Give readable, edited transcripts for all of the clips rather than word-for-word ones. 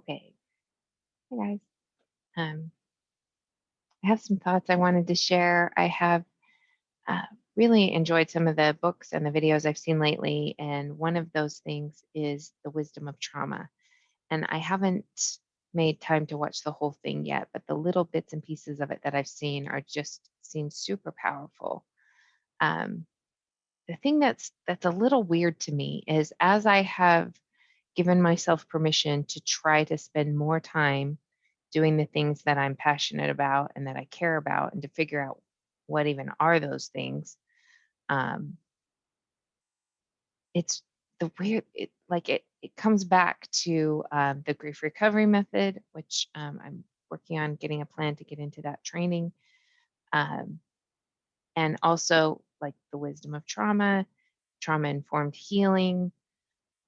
Okay. Hey guys. Um, I have some thoughts I wanted to share. I have uh, really enjoyed some of the books and the videos I've seen lately, and one of those things is The Wisdom of Trauma. And I haven't made time to watch the whole thing yet, but the little bits and pieces of it that I've seen are just seem super powerful. Um, the thing that's a little weird to me is as I have given myself permission to try to spend more time doing the things that I'm passionate about and that I care about, and to figure out what even are those things. Um, it's the weird, it comes back to the grief recovery method, which I'm working on getting a plan to get into that training. Um, and also like the wisdom of trauma, trauma informed healing.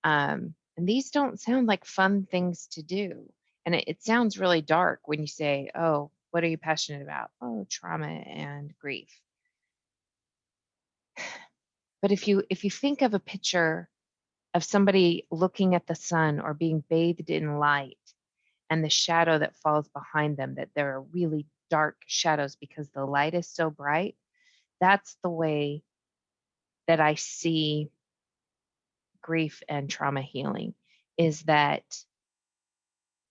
And these don't sound like fun things to do. And it sounds really dark when you say, oh, what are you passionate about? Oh, trauma and grief. But if you think of a picture of somebody looking at the sun or being bathed in light and the shadow that falls behind them, that there are really dark shadows because the light is so bright, that's the way that I see grief and trauma healing, is that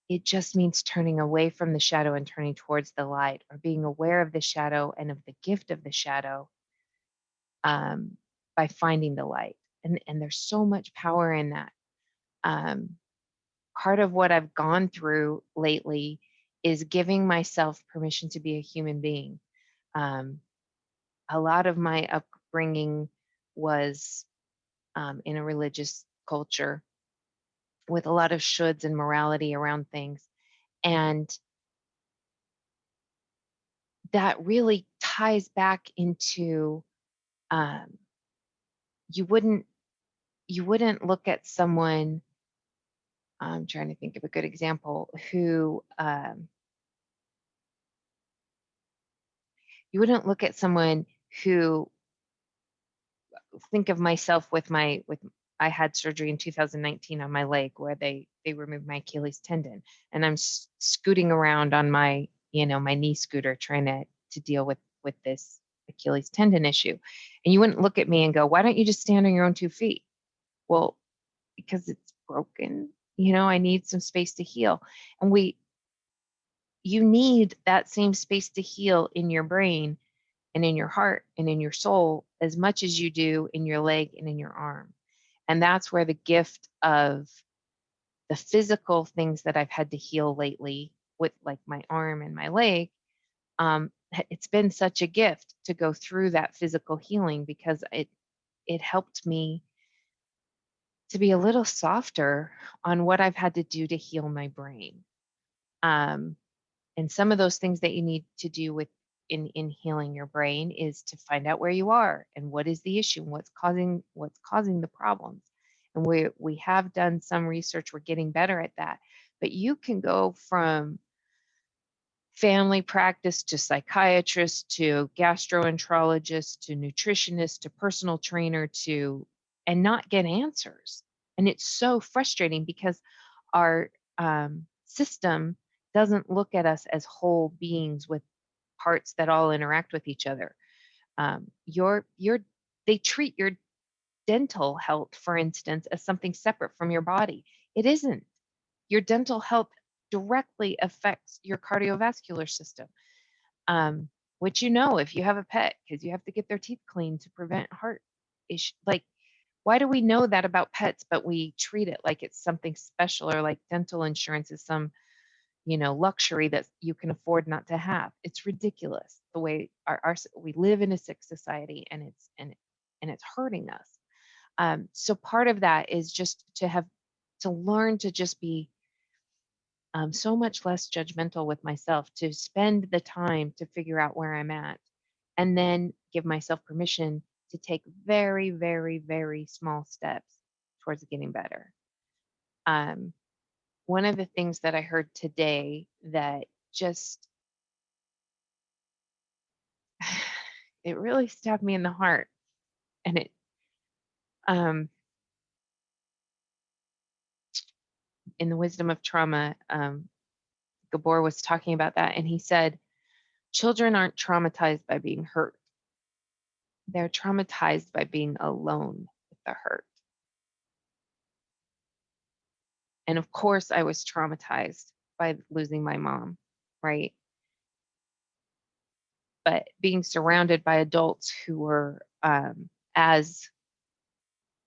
it just means turning away from the shadow and turning towards the light, or being aware of the shadow and of the gift of the shadow, um, by finding the light. And there's so much power in that. Um, Part of what I've gone through lately is giving myself permission to be a human being. Um, a lot of my upbringing was in a religious culture with a lot of shoulds and morality around things. And that really ties back into, um, you wouldn't you wouldn't look at someone. I'm trying to think of a good example. Who You wouldn't look at someone who, think of myself with I had surgery in 2019 on my leg where they removed my Achilles tendon, and I'm scooting around on my, my knee scooter, trying to deal with this Achilles tendon issue. And you wouldn't look at me and go, why don't you just stand on your own 2 feet? Well, because it's broken. I need some space to heal. And you need that same space to heal in your brain and in your heart and in your soul as much as you do in your leg and in your arm. And that's where the gift of the physical things that I've had to heal lately, with like my arm and my leg, it's been such a gift to go through that physical healing, because it helped me to be a little softer on what I've had to do to heal my brain. Um, and some of those things that you need to do in healing your brain is to find out where you are and what is the issue and what's causing the problems. And we have done some research. We're getting better at that. But you can go from family practice to psychiatrist to gastroenterologist to nutritionist to personal trainer to and not get answers. And it's so frustrating because our system doesn't look at us as whole beings with parts that all interact with each other. Your They treat your dental health, for instance, as something separate from your body. It isn't. Your dental health directly affects your cardiovascular system, um, which if you have a pet, because you have to get their teeth cleaned to prevent heart issue. Like, why do we know that about pets, but we treat it like it's something special, or like dental insurance is some, luxury that you can afford not to have? It's ridiculous the way we live in a sick society, and it's hurting us. So part of that is just to learn to just be so much less judgmental with myself, to spend the time to figure out where I'm at, and then give myself permission to take very, very, very small steps towards getting better. Um, One of the things that I heard today that just it really stabbed me in the heart, and um, in the wisdom of trauma, Gabor was talking about that, and he said, children aren't traumatized by being hurt. They're traumatized by being alone with the hurt. And of course, I was traumatized by losing my mom, right? But being surrounded by adults who were as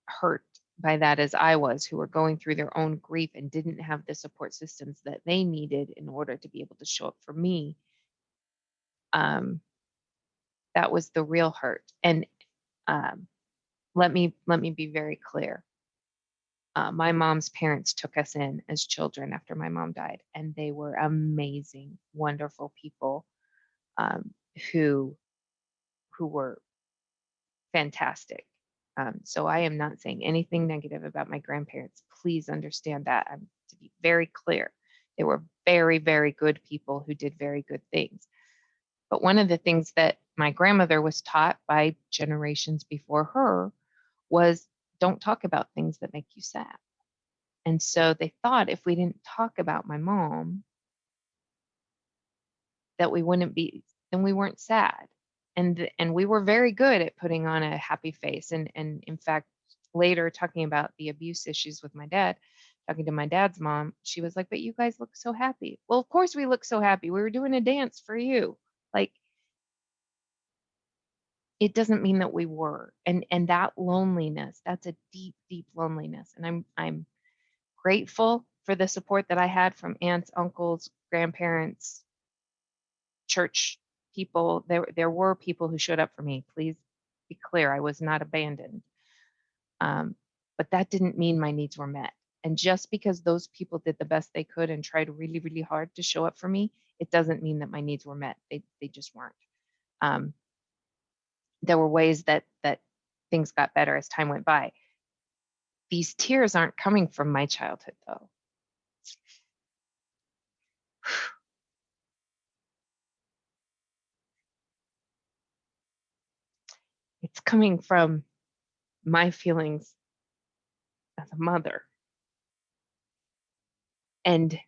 hurt by that as I was, who were going through their own grief and didn't have the support systems that they needed in order to be able to show up for me, that was the real hurt. And um, let me be very clear. My mom's parents took us in as children after my mom died, and they were amazing, wonderful people, um, who were fantastic. So I am not saying anything negative about my grandparents. Please understand that. I'm to be very clear. They were very, very good people who did very good things. But one of the things that my grandmother was taught by generations before her was don't talk about things that make you sad. And so they thought if we didn't talk about my mom, that we wouldn't be, then we weren't sad. And we were very good at putting on a happy face. And in fact, later talking about the abuse issues with my dad, talking to my dad's mom, she was like, but you guys look so happy. Well, of course we look so happy. We were doing a dance for you. Like, it doesn't mean that we were. And that loneliness, that's a deep, deep loneliness. And I'm grateful for the support that I had from aunts, uncles, grandparents, church people. There were people who showed up for me. Please be clear, I was not abandoned. But that didn't mean my needs were met. And just because those people did the best they could and tried really, really hard to show up for me, it doesn't mean that my needs were met. They just weren't. There were ways that things got better as time went by. These tears aren't coming from my childhood, though. It's coming from my feelings as a mother. And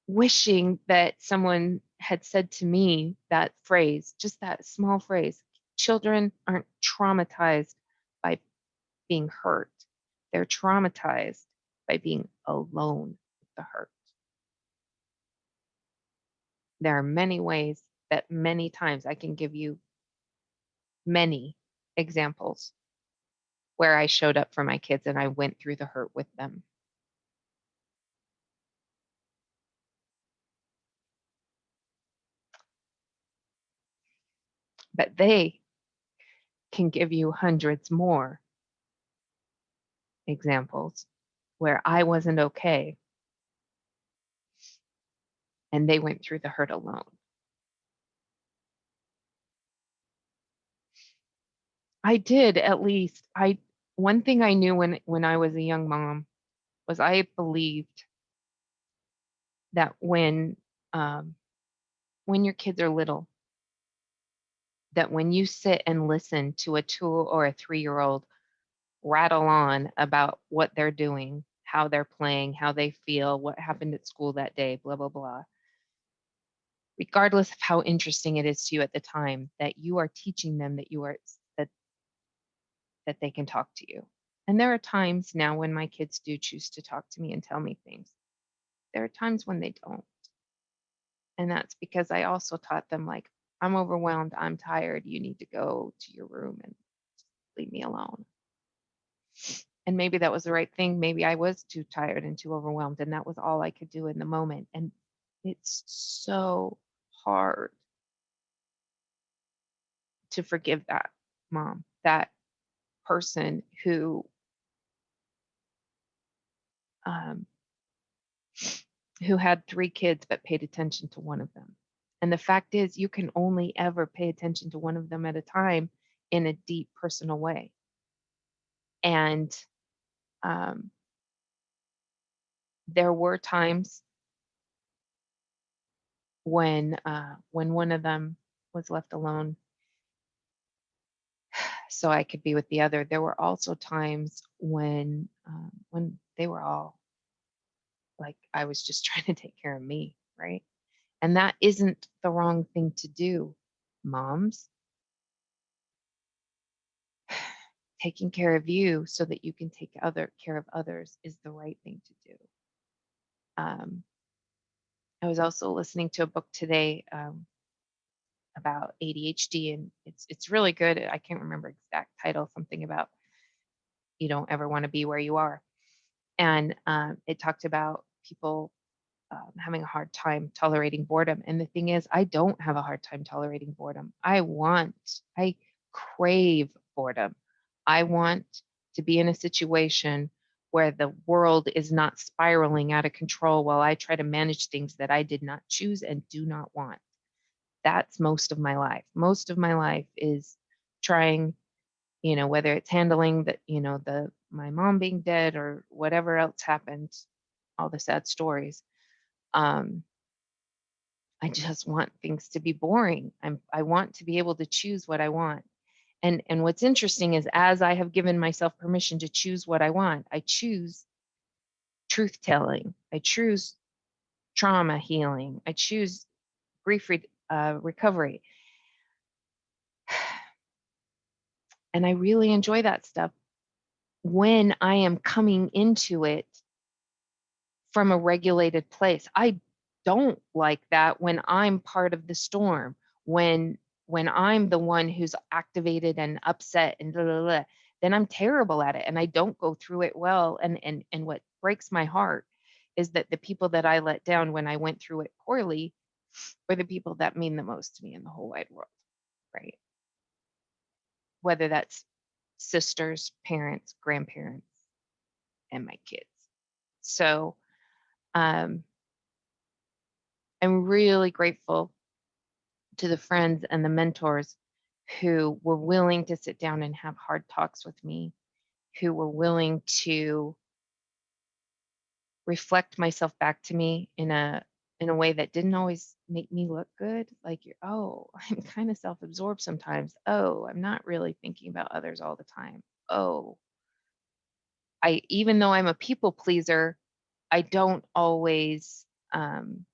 wishing that someone had said to me that phrase, just that small phrase, children aren't traumatized by being hurt. They're traumatized by being alone with the hurt. There are many ways that many times I can give you many examples where I showed up for my kids and I went through the hurt with them. But they can give you hundreds more examples where I wasn't okay and they went through the hurt alone. I did at least. One thing I knew when I was a young mom was I believed that when your kids are little, that when you sit and listen to a 2 or a 3-year-old rattle on about what they're doing, how they're playing, how they feel, what happened at school that day, blah, blah, blah, regardless of how interesting it is to you at the time, that you are teaching them that that they can talk to you. And there are times now when my kids do choose to talk to me and tell me things. There are times when they don't. And that's because I also taught them, like, I'm overwhelmed, I'm tired, you need to go to your room and leave me alone. And maybe that was the right thing. Maybe I was too tired and too overwhelmed, and that was all I could do in the moment. And it's so hard to forgive that mom, that person um, who had 3 kids but paid attention to one of them. And the fact is, you can only ever pay attention to one of them at a time in a deep personal way. And um, there were times when one of them was left alone so I could be with the other. There were also times when they were all like, I was just trying to take care of me, right? And that isn't the wrong thing to do, moms. Taking care of you so that you can take other care of others is the right thing to do. Um, I was also listening to a book today about ADHD, and it's really good. I can't remember exact title, something about you don't ever want to be where you are, and it talked about people having a hard time tolerating boredom. And the thing is, I don't have a hard time tolerating boredom. I crave boredom. I want to be in a situation where the world is not spiraling out of control while I try to manage things that I did not choose and do not want. That's most of my life. Most of my life is trying, whether it's handling my mom being dead or whatever else happened, all the sad stories. Um, I just want things to be boring. I want to be able to choose what I want. And what's interesting is as I have given myself permission to choose what I want, I choose truth telling. I choose trauma healing. I choose recovery. And I really enjoy that stuff when I am coming into it from a regulated place. I don't like that when I'm part of the storm, when I'm the one who's activated and upset and blah, blah, blah, then I'm terrible at it and I don't go through it well. And what breaks my heart is that the people that I let down when I went through it poorly were the people that mean the most to me in the whole wide world, right? Whether that's sisters, parents, grandparents, and my kids. So um, I'm really grateful to the friends and the mentors who were willing to sit down and have hard talks with me, who were willing to reflect myself back to me in a way that didn't always make me look good. Like, oh, I'm kind of self-absorbed sometimes. Oh, I'm not really thinking about others all the time. Oh, I even though I'm a people pleaser, I don't always I'm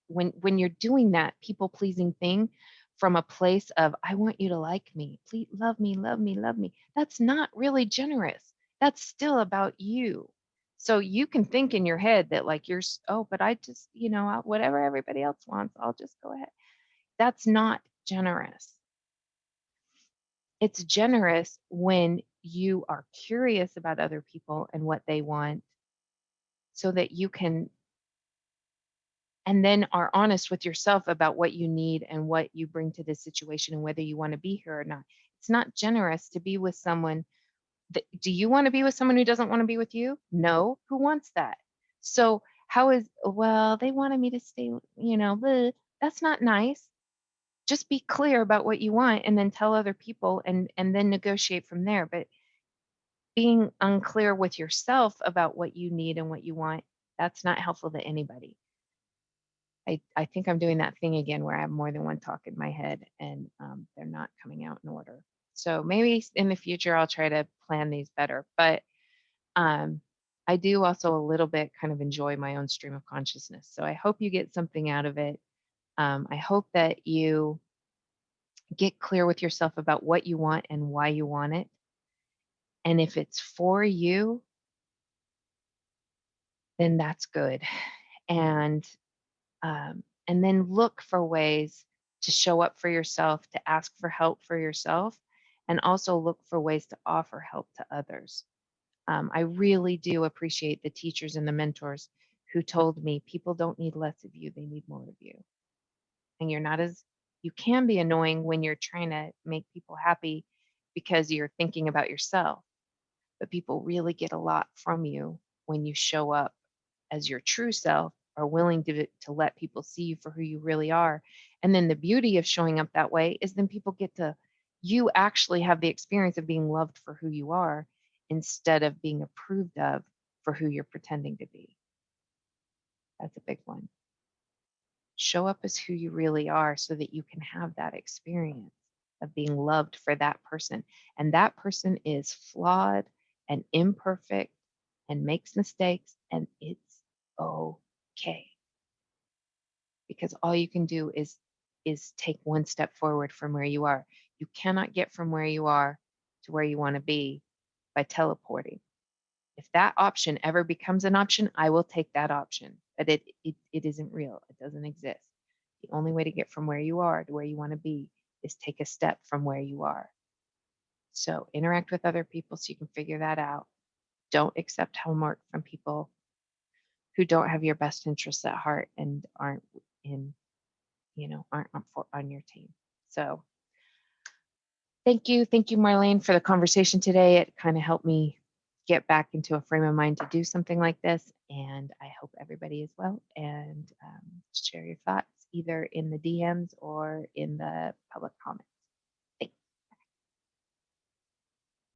when you're doing that people pleasing thing from a place of I want you to like me, please love me, love me, love me. That's not really generous. That's still about you. So you can think in your head that like oh, but I just, whatever everybody else wants, I'll just go ahead. That's not generous. It's generous when you are curious about other people and what they want so that you can and then are honest with yourself about what you need and what you bring to this situation and whether you want to be here or not. It's not generous to be with someone do you want to be with someone who doesn't want to be with you? No. Who wants that? So how is well, they wanted me to stay, bleh. That's not nice. Just be clear about what you want and then tell other people and then negotiate from there. But being unclear with yourself about what you need and what you want, that's not helpful to anybody. I think I'm doing that thing again where I have more than one talk in my head and they're not coming out in order. So maybe in the future I'll try to plan these better. But um, I do also a little bit kind of enjoy my own stream of consciousness. So I hope you get something out of it. I hope that you get clear with yourself about what you want and why you want it. And if it's for you, then that's good. And and then look for ways to show up for yourself, to ask for help for yourself, and also look for ways to offer help to others. I really do appreciate the teachers and the mentors who told me people don't need less of you, they need more of you. And you can be annoying when you're trying to make people happy because you're thinking about yourself, but people really get a lot from you when you show up as your true self, are willing to let people see you for who you really are. And then the beauty of showing up that way is then people get to you actually have the experience of being loved for who you are instead of being approved of for who you're pretending to be. That's a big one. Show up as who you really are so that you can have that experience of being loved for that person. And that person is flawed and imperfect and makes mistakes, and it's okay. Because all you can do is take one step forward from where you are. You cannot get from where you are to where you want to be by teleporting. If that option ever becomes an option, I will take that option. But it isn't real. It doesn't exist. The only way to get from where you are to where you want to be is take a step from where you are. So interact with other people so you can figure that out. Don't accept homework from people who don't have your best interests at heart and aren't in, aren't on your team. So thank you, Marlene, for the conversation today. It kind of helped me get back into a frame of mind to do something like this, and I hope everybody is well. And share your thoughts either in the DMs or in the public comments.